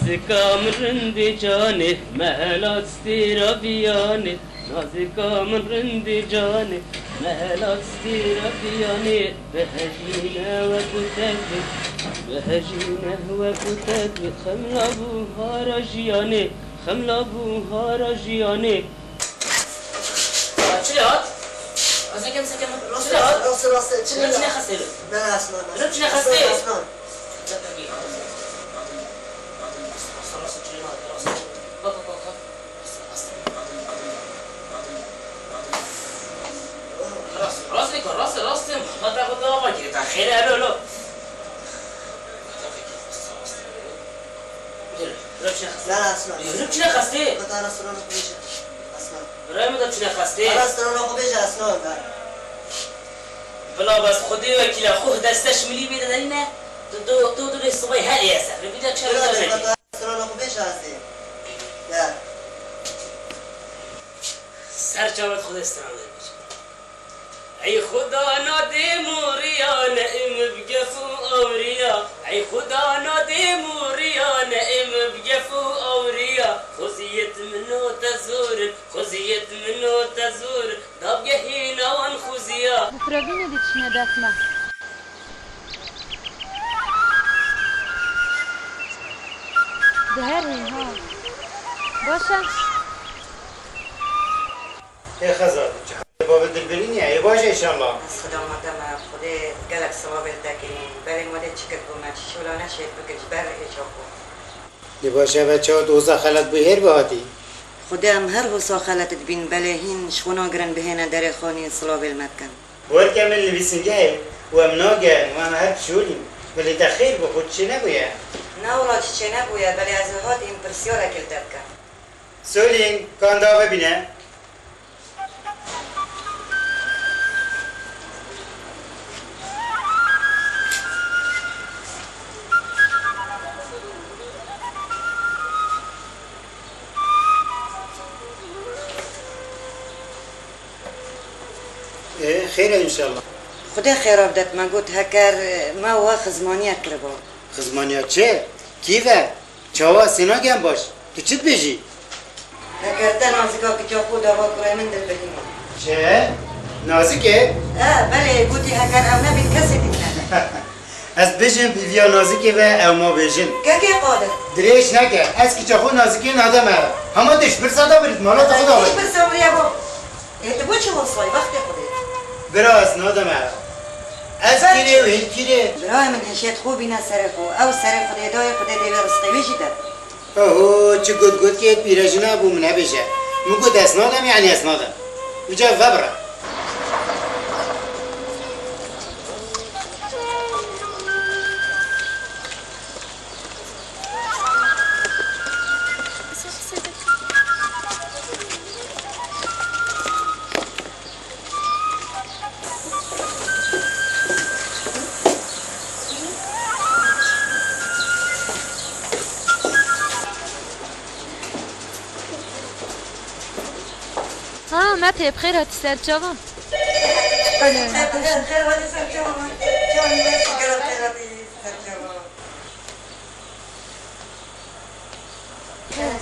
نازکام رند جانه مهلات ستیرا بیانه نازکام رند جانه مهلات ستیرا بیانه بهجینه و کتک بهجینه و کتک خملابوها را جیانه خملابوها را جیانه چلی هات؟ از اینکه مسکن چلی هات؟ راسته چلی چلی خسته رو؟ نه اصلا چلی خسته؟ اصلا راست خاطر خود آقا گیره تا خیلی الو نه اصلا یوزم چی نخسته؟ کتا رستوران رو بیشه اصلا برای مدام چی نخسته؟ رستوران رو بیشه اصلا بلا بس خودی وکیل خوه دستش ملی بیده دارینه دو صبحی هلی هستن رو بیده چه رو دارینه؟ کتا رستوران رو بیشه هستی نه سر جامت خود استران داری بچه ای خدا ناده موریا نعم بگفو آوریا ای خدا ناده موریا نعم بگفو آوریا خزیت منو تزور خزیت منو تزور دابگه هینوان خزیا بفرابینه دیچنه دفمه دهر هی ها باشه ای خزاد باب دلبرینی ای باشه انشالله از خدا مادم خود گلک ثواب تکریم برای ماده چکر بومد شولانه شد بکش بر ایچاکو دی باشه بچه ها دوزا خلط بهیر بهاتی خدا هم هر حسا خلطت بین بله هین شخونا گرن بهینه در خانی صلاب المدکن بور کامل لبیسنگه و امناگن و هم هر شولیم ولی تخیر بخود چی نبویه نه اولا چه نبوید بله از هات این پرسیارا کلتب کن سولین کاندا ببینه خیره انشالله خدا خیر آبدت من گوت هکر ما و خزمانیت کربا خزمانیات چه؟ کیفه؟ چاوا سینا گم باش تو چیت بیجی؟ هکر تا نازکا که چا خود آقا کرای من دل بدیم چه؟ نازکه؟ بله گوتی هکر او نبید کسی دیگه از بجن بیویا نازکه و او ما بجن که قادر دریش نکه از که چاخو نازکه نادم هر همه دش برسادا برید مالا تا خدا ایش برید برسامریا با احتبا چه وصفای وقت خوده براز نادم هر از کیره و هیل کیره برای من هشیت خوبی نه سر خو او سر خود ادای خود دیل رستویشی داد اوه چه گود که پیرجنا بو منه بشه مگو دست نادم یعنی اس نادم وجا وبره متى بخير هتستاذ جوان خير ولي سر جوان جوان ماشي قلب خيراتي سر جوان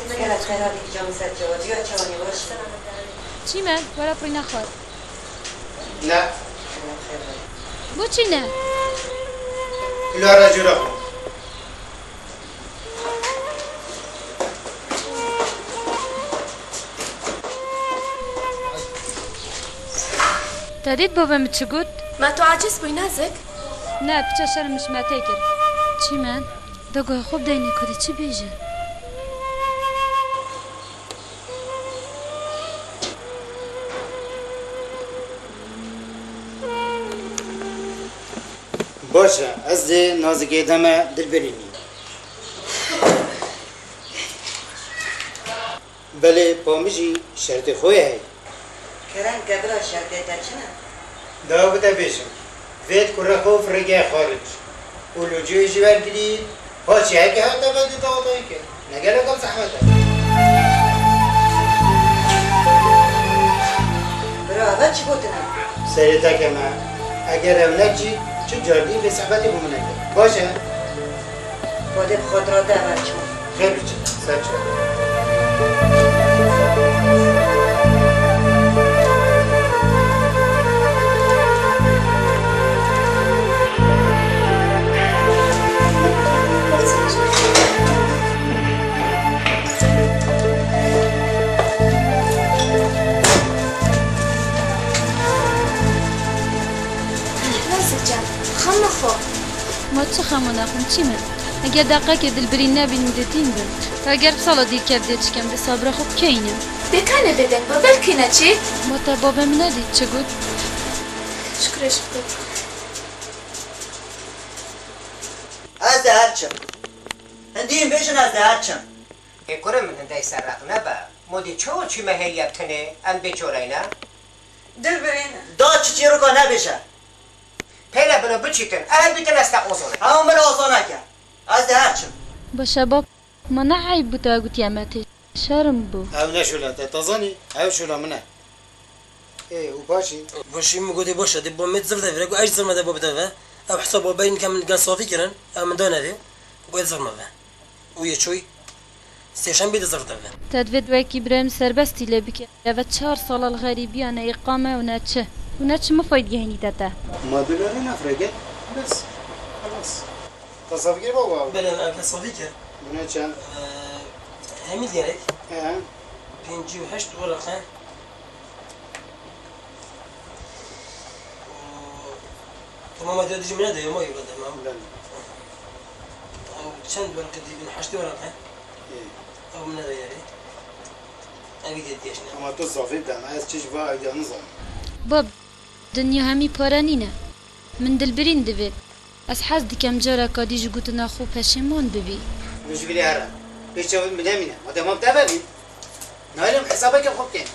قلب خيراتي جوان سر جوان جوا جواني وش چی من؟ ولا پوی نخواد نه بو چی نه؟ لارا جورا خو تدید بابا چه گود؟ ما تو عاجز بوی نازک؟ نه بچه شرمش مته کرد چی من؟ دگاه خوب دینه کده چی بیجه؟ باشه از نازکه دمه دل برینی بله پامیجی شرط خویه هی کرن قبل شرطه ترچنه دا بتا بیشم فید کره خوف رگه خارج اولو جوی جوال گلید هاچی هکی حتا بده داغدایی که نگره کم زحمته برا اول چی بودنه؟ سریتا که من اگر امنک چی چه جاردی به صحبتی بمونه باشه باده بخاطرات اول چون خیر بچه سر چه ما چه خمونه خون چی من؟ اگر دقیقه که دلبری نبینیم دتین بند و اگر سالا دیر کرده چکم به صبر خوب که اینم بکنه بدن با بلکی نه چی؟ ما تا بابم ندید چه گود؟ شکرش بکن از ده هرچم هندیم بیشن از ده هرچم اکره من هندای سر رفت نبا مودی چی مهلیب تنه ام بیچوره نه؟ دل برین دا چی رو که نبیشه پیله بنا بچیتن اهل بیتن است اوزونه همون من آزانه کرد از ده هرچم با شباب ما نه عیب بود اگوت یمتی شرم بو او نشوله تتظني او شوله منه ايه وباشي باشی میگویی باشه دی با مت زرده ولی اگه زرمه ده بابده و او حساب باین کم گن صافی کردن او من دانه دی باید زرمه و و یه چوی سیشن بیده زرده و تدوید وکی برام سربستی لبیکه و 4 سال الغریبیانه اقامه و نچه مفاید گهینی داده ما دلاری نفرقه بس خلاص تصافي كيف بابا بله اگه صافی کرد منه چند همین دیرک اه 58 ورقه تمام هذا يجي من هذا يوم يقول تمام لا چند ورقه دي من 8 ورقه او من هذا يعني اگه دیش نه اما تو صافي بدم از چش با اگه نظام باب دنیا همی پارانینه من دلبرین دوید از حز دیکم جارا کادیج گوتنا خوب پشیمان ببی مش بلي هرا ايش تسوي من هنا ما تمام تبالي نايلم حسابك خوب كان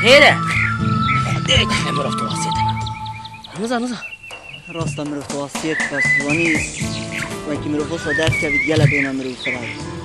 خیره خدای که مرفت واسیتنا نزا راست مرفت واسیت پس وانی وکی مرفت درک که گله بین مرفت